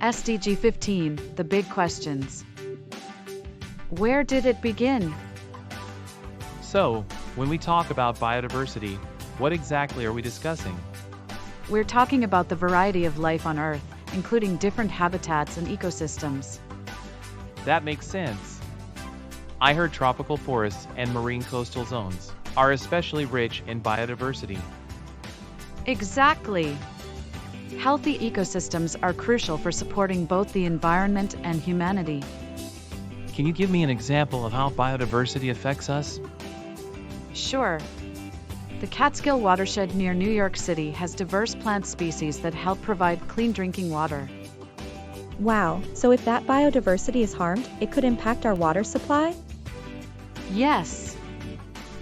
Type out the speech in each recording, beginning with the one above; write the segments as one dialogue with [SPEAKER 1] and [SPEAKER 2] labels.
[SPEAKER 1] SDG15, the Big Questions. Where did it begin?
[SPEAKER 2] So, when we talk about biodiversity, what exactly are we discussing?
[SPEAKER 1] We're talking about the variety of life on Earth, including different habitats and ecosystems.
[SPEAKER 2] That makes sense. I heard tropical forests and marine coastal zones are especially rich in biodiversity.
[SPEAKER 1] Exactly. Healthy ecosystems are crucial for supporting both the environment and humanity.
[SPEAKER 2] Can you give me an example of how biodiversity affects us?
[SPEAKER 1] Sure. The Catskill watershed near New York City has diverse plant species that help provide clean drinking water.
[SPEAKER 3] Wow, so if that biodiversity is harmed, it could impact our water supply?
[SPEAKER 1] Yes.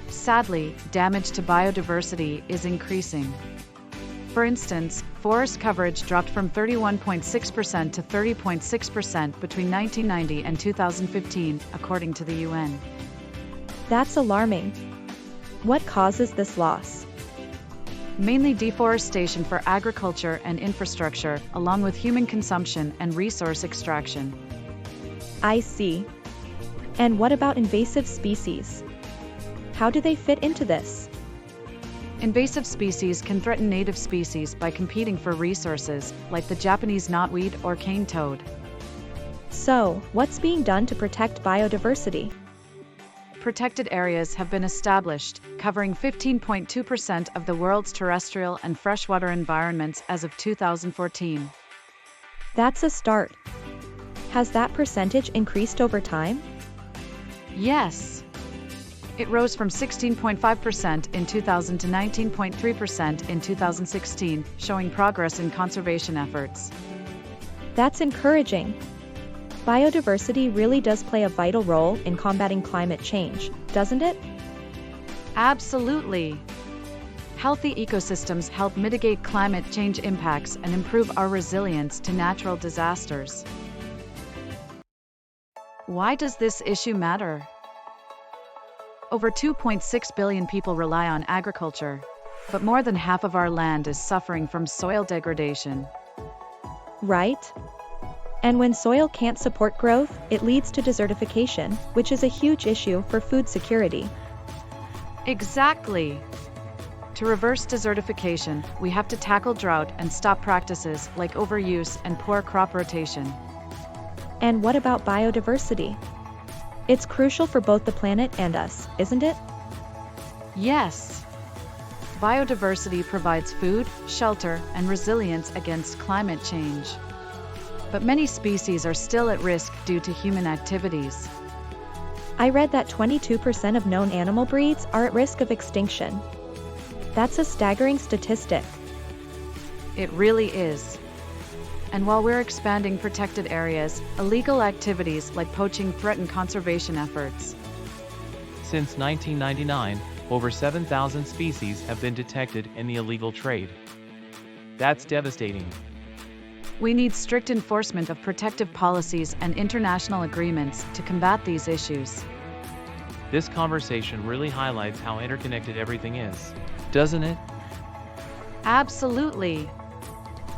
[SPEAKER 1] Sadly, damage to biodiversity is increasing. For instance, forest coverage dropped from 31.6% to 30.6% between 1990 and 2015, according to the UN.
[SPEAKER 3] That's alarming. What causes this loss?
[SPEAKER 1] Mainly deforestation for agriculture and infrastructure, along with human consumption and resource extraction.
[SPEAKER 3] I see. And what about invasive species? How do they fit into this?
[SPEAKER 1] Invasive species can threaten native species by competing for resources, like the Japanese knotweed or cane toad.
[SPEAKER 3] So, what's being done to protect biodiversity?
[SPEAKER 1] Protected areas have been established, covering 15.2% of the world's terrestrial and freshwater environments as of 2014.
[SPEAKER 3] That's a start. Has that percentage increased over time?
[SPEAKER 1] Yes. It rose from 16.5% in 2000 to 19.3% in 2016, showing progress in conservation efforts.
[SPEAKER 3] That's encouraging. Biodiversity really does play a vital role in combating climate change, doesn't it?
[SPEAKER 1] Absolutely. Healthy ecosystems help mitigate climate change impacts and improve our resilience to natural disasters. Why does this issue matter? Over 2.6 billion people rely on agriculture, but more than half of our land is suffering from soil degradation.
[SPEAKER 3] Right? And when soil can't support growth, it leads to desertification, which is a huge issue for food security.
[SPEAKER 1] Exactly. To reverse desertification, we have to tackle drought and stop practices like overuse and poor crop rotation.
[SPEAKER 3] And what about biodiversity? It's crucial for both the planet and us, isn't it?
[SPEAKER 1] Yes. Biodiversity provides food, shelter, and resilience against climate change. But many species are still at risk due to human activities.
[SPEAKER 3] I read that 22% of known animal breeds are at risk of extinction. That's a staggering statistic.
[SPEAKER 1] It really is. And while we're expanding protected areas, illegal activities like poaching threaten conservation efforts.
[SPEAKER 2] Since 1999, over 7,000 species have been detected in the illegal trade. That's devastating.
[SPEAKER 1] We need strict enforcement of protective policies and international agreements to combat these issues.
[SPEAKER 2] This conversation really highlights how interconnected everything is, doesn't it?
[SPEAKER 1] Absolutely.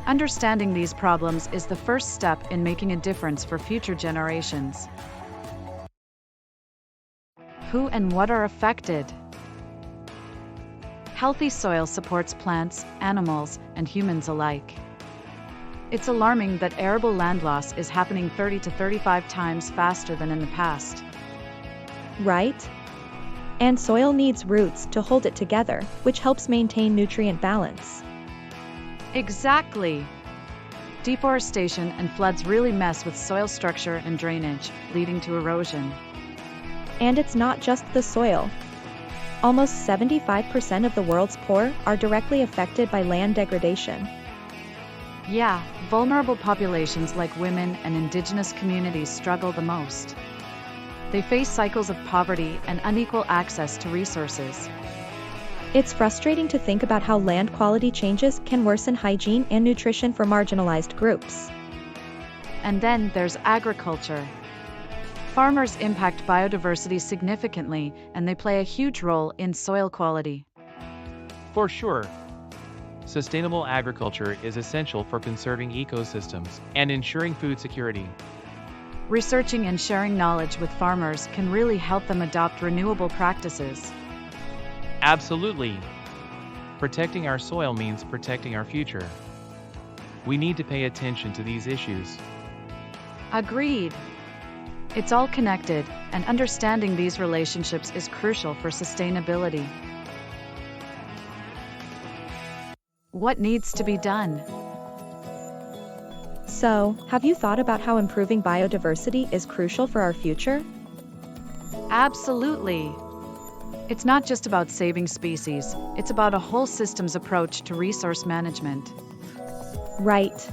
[SPEAKER 1] Understanding these problems is the first step in making a difference for future generations. Who and what are affected? Healthy soil supports plants, animals, and humans alike. It's alarming that arable land loss is happening 30 to 35 times faster than in the past.
[SPEAKER 3] Right? And soil needs roots to hold it together, which helps maintain nutrient balance.
[SPEAKER 1] Exactly. Deforestation and floods really mess with soil structure and drainage, leading to erosion.
[SPEAKER 3] And it's not just the soil. Almost 75% of the world's poor are directly affected by land degradation.
[SPEAKER 1] Yeah, vulnerable populations like women and indigenous communities struggle the most. They face cycles of poverty and unequal access to resources.
[SPEAKER 3] It's frustrating to think about how land quality changes can worsen hygiene and nutrition for marginalized groups.
[SPEAKER 1] And then there's agriculture. Farmers impact biodiversity significantly, and they play a huge role in soil quality.
[SPEAKER 2] For sure. Sustainable agriculture is essential for conserving ecosystems and ensuring food security.
[SPEAKER 1] Researching and sharing knowledge with farmers can really help them adopt renewable practices.
[SPEAKER 2] Absolutely. Protecting our soil means protecting our future. We need to pay attention to these issues.
[SPEAKER 1] Agreed. It's all connected, and understanding these relationships is crucial for sustainability. What needs to be done?
[SPEAKER 3] So, have you thought about how improving biodiversity is crucial for our future?
[SPEAKER 1] Absolutely. It's not just about saving species, it's about a whole systems approach to resource management.
[SPEAKER 3] Right.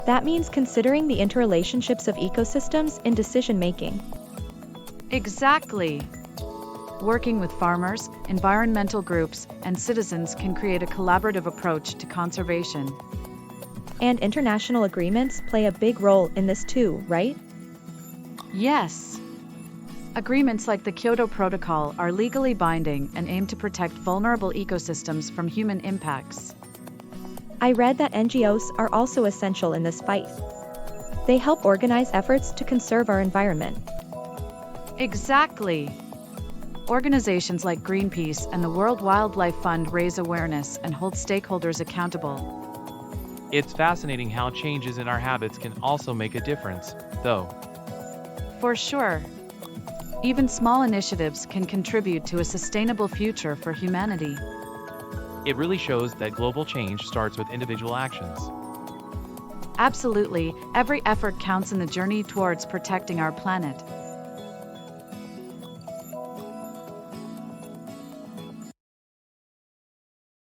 [SPEAKER 3] That means considering the interrelationships of ecosystems in decision-making.
[SPEAKER 1] Exactly. Working with farmers, environmental groups, and citizens can create a collaborative approach to conservation.
[SPEAKER 3] And international agreements play a big role in this too, right?
[SPEAKER 1] Yes. Agreements like the Kyoto Protocol are legally binding and aim to protect vulnerable ecosystems from human impacts.
[SPEAKER 3] I read that NGOs are also essential in this fight. They help organize efforts to conserve our environment.
[SPEAKER 1] Exactly. Organizations like Greenpeace and the World Wildlife Fund raise awareness and hold stakeholders accountable.
[SPEAKER 2] It's fascinating how changes in our habits can also make a difference, though.
[SPEAKER 1] For sure. Even small initiatives can contribute to a sustainable future for humanity.
[SPEAKER 2] It really shows that global change starts with individual actions.
[SPEAKER 1] Absolutely, every effort counts in the journey towards protecting our planet.